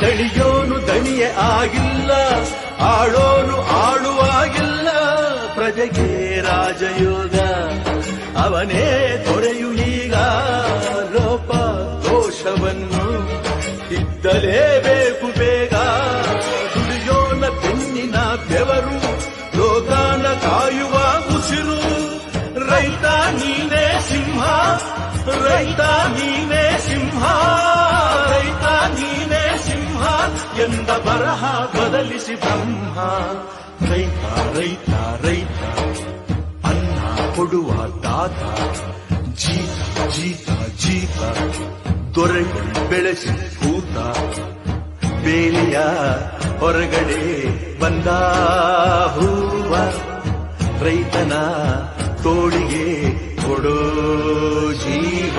ದಣಿಯೋನು ದಣಿಯೇ ಆಗಿಲ್ಲ, ಆಳೋನು ಆಳುವಾಗಿಲ್ಲ. ಪ್ರಜೆಗೆ ರಾಜಯೋಗ ಅವನೇ ದೊರೆಯು ಈಗ. ಲೋಪ ದೋಷವನ್ನು ಇದ್ದಲೇಬೇಕು ಬೇಗ. ದುಡಿಯೋನ ಬೆನ್ನಿನ ಬೆವರು, ಲೋಕಾನ ಕಾಯುವ ಉಸಿರು. ರೈತ ನೀನೇ ಸಿಂಹ, ರೈತ ನೀನೇ ಸಿಂಹ, ರೈತ ನೀನೇ ಸಿಂಹ ಎಂದ ಬರಹ ಬದಲಿಸಿ ಬ್ರಹ್ಮ. ರೈತ ರೈತ ರೈತ ಅನ್ನ ಕೊಡುವ ದಾತ. ಜೀತ ಜೀತ ಜೀತ ದೊರೆಯನ್ನು ಬೆಳೆಸಿ ಭೂತ. ಬೇಲಿಯ ಹೊರಗಡೆ ಬಂದ ಹೂವ, ರೈತನ ತೋಳಿಗೆ ಕೊಡೋ ಜೀವ.